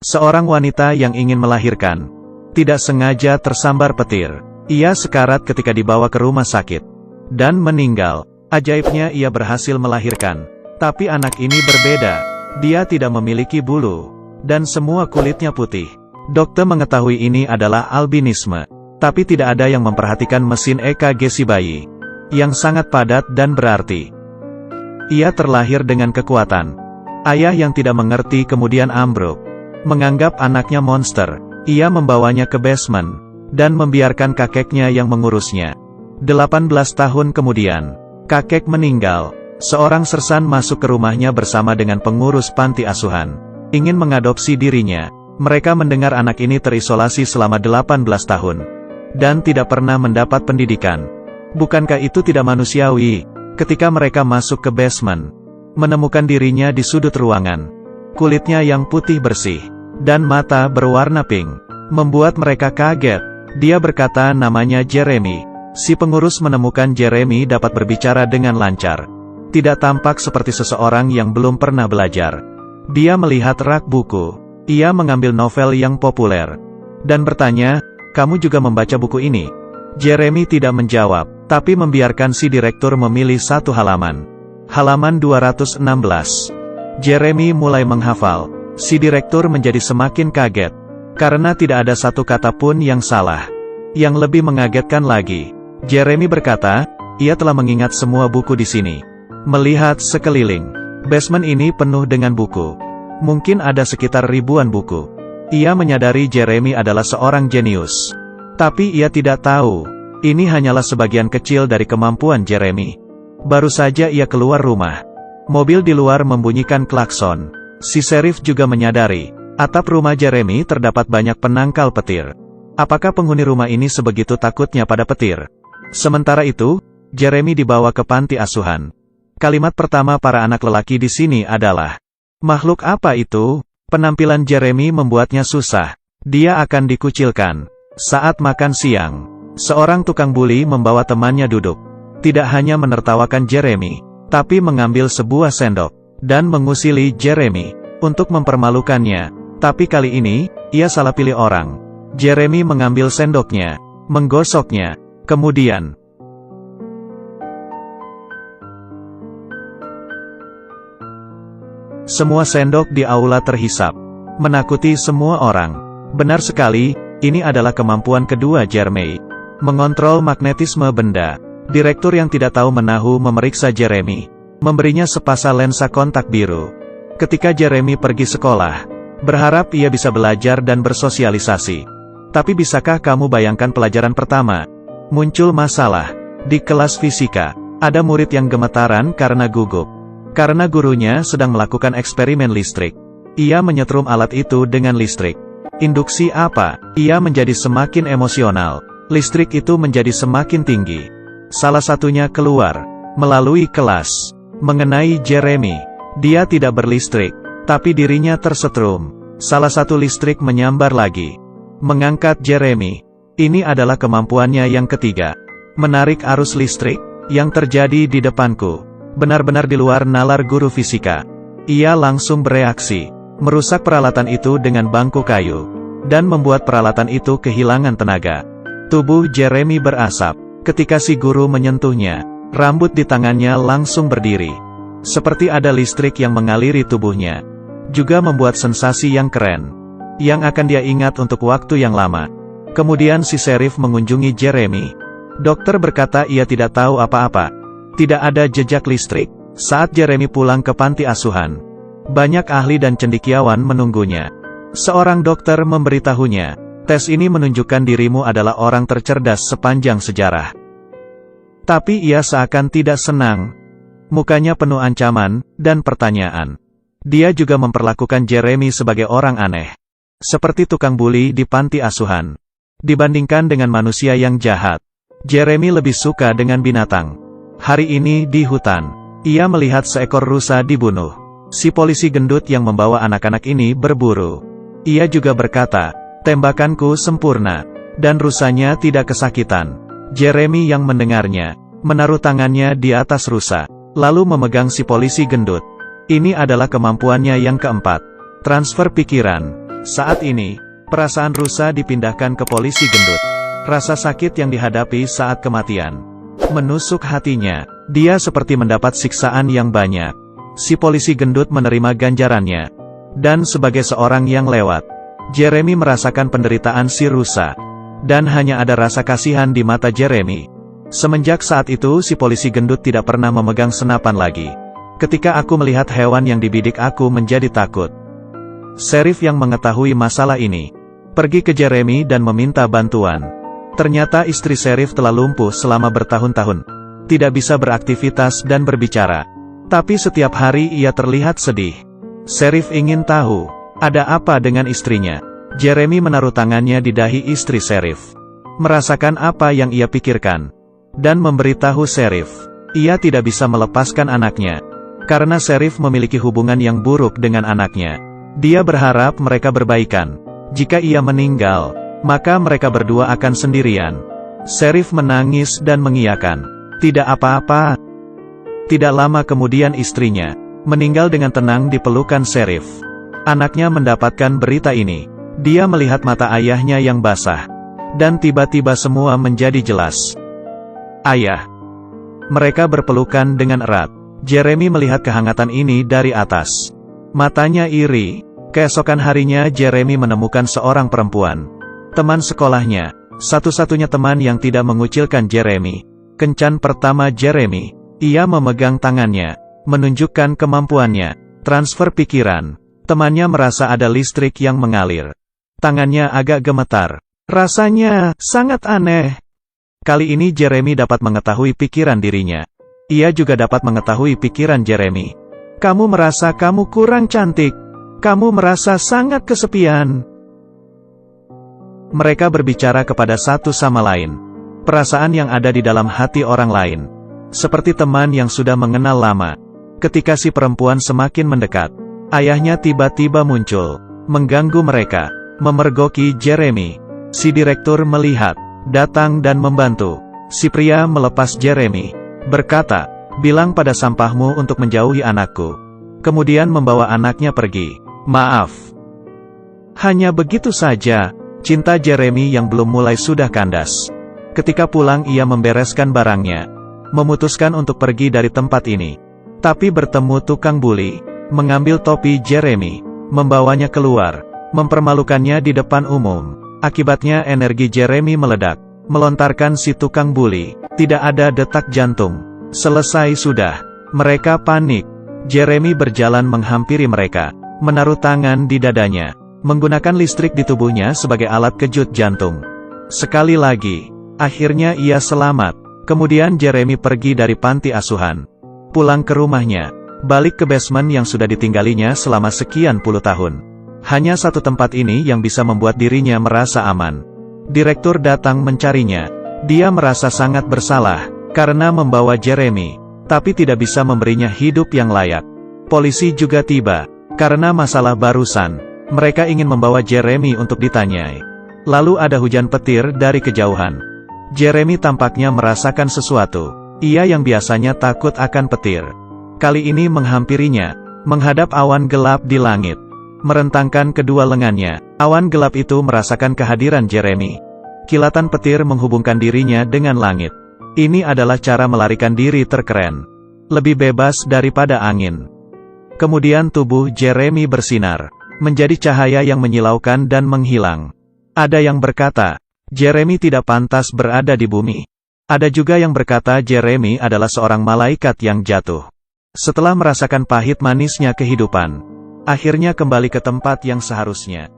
Seorang wanita yang ingin melahirkan, tidak sengaja tersambar petir. Ia sekarat ketika dibawa ke rumah sakit, dan meninggal. Ajaibnya ia berhasil melahirkan. Tapi anak ini berbeda. Dia tidak memiliki bulu, dan semua kulitnya putih. Dokter mengetahui ini adalah albinisme. Tapi tidak ada yang memperhatikan mesin EKG si bayi, yang sangat padat dan berarti. Ia terlahir dengan kekuatan. Ayah yang tidak mengerti kemudian ambruk. Menganggap anaknya monster, ia membawanya ke basement, dan membiarkan kakeknya yang mengurusnya. 18 tahun kemudian, kakek meninggal. Seorang sersan masuk ke rumahnya bersama dengan pengurus panti asuhan, ingin mengadopsi dirinya. Mereka mendengar anak ini terisolasi selama 18 tahun, dan tidak pernah mendapat pendidikan. Bukankah itu tidak manusiawi? Ketika mereka masuk ke basement, menemukan dirinya di sudut ruangan. Kulitnya yang putih bersih, dan mata berwarna pink, membuat mereka kaget. Dia berkata namanya Jeremy. Si pengurus menemukan Jeremy dapat berbicara dengan lancar. Tidak tampak seperti seseorang yang belum pernah belajar. Dia melihat rak buku. Ia mengambil novel yang populer, dan bertanya, "Kamu juga membaca buku ini?" Jeremy tidak menjawab, tapi membiarkan si direktur memilih satu halaman. Halaman 216. Jeremy mulai menghafal. Si direktur menjadi semakin kaget, karena tidak ada satu kata pun yang salah. Yang lebih mengagetkan lagi, Jeremy berkata, ia telah mengingat semua buku di sini. Melihat sekeliling, basement ini penuh dengan buku. Mungkin ada sekitar ribuan buku. Ia menyadari Jeremy adalah seorang jenius. Tapi ia tidak tahu, ini hanyalah sebagian kecil dari kemampuan Jeremy. Baru saja ia keluar rumah. Mobil di luar membunyikan klakson. Si serif juga menyadari, atap rumah Jeremy terdapat banyak penangkal petir. Apakah penghuni rumah ini sebegitu takutnya pada petir? Sementara itu, Jeremy dibawa ke panti asuhan. Kalimat pertama para anak lelaki di sini adalah, "Makhluk apa itu?" Penampilan Jeremy membuatnya susah. Dia akan dikucilkan. Saat makan siang, seorang tukang buli membawa temannya duduk. Tidak hanya menertawakan Jeremy, tapi mengambil sebuah sendok dan mengusili Jeremy untuk mempermalukannya. Tapi kali ini, ia salah pilih orang. Jeremy mengambil sendoknya, menggosoknya, kemudian semua sendok di aula terhisap, menakuti semua orang. Benar sekali, ini adalah kemampuan kedua Jeremy, mengontrol magnetisme benda. Direktur yang tidak tahu menahu memeriksa Jeremy, memberinya sepasang lensa kontak biru. Ketika Jeremy pergi sekolah, berharap ia bisa belajar dan bersosialisasi. Tapi bisakah kamu bayangkan pelajaran pertama? Muncul masalah. Di kelas fisika, ada murid yang gemetaran karena gugup. Karena gurunya sedang melakukan eksperimen listrik. Ia menyetrum alat itu dengan listrik. Induksi apa? Ia menjadi semakin emosional. Listrik itu menjadi semakin tinggi. Salah satunya keluar melalui kelas. Mengenai Jeremy, dia tidak berlistrik, tapi dirinya tersetrum. Salah satu listrik menyambar lagi. Mengangkat Jeremy. Ini adalah kemampuannya yang ketiga. Menarik arus listrik, yang terjadi di depanku. Benar-benar di luar nalar guru fisika. Ia langsung bereaksi, merusak peralatan itu dengan bangku kayu, dan membuat peralatan itu kehilangan tenaga. Tubuh Jeremy berasap. Ketika si guru menyentuhnya, rambut di tangannya langsung berdiri. Seperti ada listrik yang mengaliri tubuhnya. Juga membuat sensasi yang keren, yang akan dia ingat untuk waktu yang lama. Kemudian si serif mengunjungi Jeremy. Dokter berkata ia tidak tahu apa-apa. Tidak ada jejak listrik. Saat Jeremy pulang ke panti asuhan, banyak ahli dan cendekiawan menunggunya. Seorang dokter memberitahunya, tes ini menunjukkan dirimu adalah orang tercerdas sepanjang sejarah. Tapi ia seakan tidak senang. Mukanya penuh ancaman dan pertanyaan. Dia juga memperlakukan Jeremy sebagai orang aneh. Seperti tukang buli di panti asuhan. Dibandingkan dengan manusia yang jahat, Jeremy lebih suka dengan binatang. Hari ini di hutan, ia melihat seekor rusa dibunuh. Si polisi gendut yang membawa anak-anak ini berburu. Ia juga berkata, tembakanku sempurna, dan rusanya tidak kesakitan. Jeremy yang mendengarnya, menaruh tangannya di atas rusa, lalu memegang si polisi gendut. Ini adalah kemampuannya yang keempat. Transfer pikiran. Saat ini, perasaan rusa dipindahkan ke polisi gendut. Rasa sakit yang dihadapi saat kematian menusuk hatinya. Dia seperti mendapat siksaan yang banyak. Si polisi gendut menerima ganjarannya. Dan sebagai seorang yang lewat, Jeremy merasakan penderitaan si rusa. Dan hanya ada rasa kasihan di mata Jeremy. Semenjak saat itu si polisi gendut tidak pernah memegang senapan lagi. Ketika aku melihat hewan yang dibidik aku menjadi takut. Sheriff yang mengetahui masalah ini pergi ke Jeremy dan meminta bantuan. Ternyata istri Sheriff telah lumpuh selama bertahun-tahun. Tidak bisa beraktivitas dan berbicara. Tapi setiap hari ia terlihat sedih. Sheriff ingin tahu, ada apa dengan istrinya. Jeremy menaruh tangannya di dahi istri Sheriff. Merasakan apa yang ia pikirkan. Dan memberitahu Sheriff, ia tidak bisa melepaskan anaknya. Karena Sheriff memiliki hubungan yang buruk dengan anaknya. Dia berharap mereka berbaikan. Jika ia meninggal, maka mereka berdua akan sendirian. Sheriff menangis dan mengiyakan. Tidak apa-apa. Tidak lama kemudian istrinya meninggal dengan tenang di pelukan Sheriff. Anaknya mendapatkan berita ini. Dia melihat mata ayahnya yang basah. Dan tiba-tiba semua menjadi jelas. Ayah. Mereka berpelukan dengan erat. Jeremy melihat kehangatan ini dari atas. Matanya iri. Keesokan harinya Jeremy menemukan seorang perempuan. Teman sekolahnya. Satu-satunya teman yang tidak mengucilkan Jeremy. Kencan pertama Jeremy. Ia memegang tangannya. Menunjukkan kemampuannya. Transfer pikiran. Temannya merasa ada listrik yang mengalir. Tangannya agak gemetar. Rasanya sangat aneh. Kali ini Jeremy dapat mengetahui pikiran dirinya. Ia juga dapat mengetahui pikiran Jeremy. Kamu merasa kamu kurang cantik. Kamu merasa sangat kesepian. Mereka berbicara kepada satu sama lain. Perasaan yang ada di dalam hati orang lain. Seperti teman yang sudah mengenal lama. Ketika si perempuan semakin mendekat, ayahnya tiba-tiba muncul. Mengganggu mereka. Memergoki Jeremy. Si direktur melihat. Datang dan membantu. Si pria melepas Jeremy. Berkata, bilang pada sampahmu untuk menjauhi anakku. Kemudian membawa anaknya pergi. Maaf. Hanya begitu saja, cinta Jeremy yang belum mulai sudah kandas. Ketika pulang ia membereskan barangnya. Memutuskan untuk pergi dari tempat ini. Tapi bertemu tukang buli, mengambil topi Jeremy, membawanya keluar, mempermalukannya di depan umum. Akibatnya energi Jeremy meledak, melontarkan si tukang buli. Tidak ada detak jantung. Selesai sudah. Mereka panik. Jeremy berjalan menghampiri mereka. Menaruh tangan di dadanya. Menggunakan listrik di tubuhnya sebagai alat kejut jantung. Sekali lagi. Akhirnya ia selamat. Kemudian Jeremy pergi dari panti asuhan. Pulang ke rumahnya. Balik ke basement yang sudah ditinggalinya selama sekian puluh tahun. Hanya satu tempat ini yang bisa membuat dirinya merasa aman. Direktur datang mencarinya. Dia merasa sangat bersalah. Karena membawa Jeremy. Tapi tidak bisa memberinya hidup yang layak. Polisi juga tiba. Karena masalah barusan, mereka ingin membawa Jeremy untuk ditanyai. Lalu ada hujan petir dari kejauhan. Jeremy tampaknya merasakan sesuatu. Ia yang biasanya takut akan petir. Kali ini menghampirinya, menghadap awan gelap di langit. Merentangkan kedua lengannya, awan gelap itu merasakan kehadiran Jeremy. Kilatan petir menghubungkan dirinya dengan langit. Ini adalah cara melarikan diri terkeren. Lebih bebas daripada angin. Kemudian tubuh Jeremy bersinar. Menjadi cahaya yang menyilaukan dan menghilang. Ada yang berkata, Jeremy tidak pantas berada di bumi. Ada juga yang berkata Jeremy adalah seorang malaikat yang jatuh. Setelah merasakan pahit manisnya kehidupan, akhirnya kembali ke tempat yang seharusnya.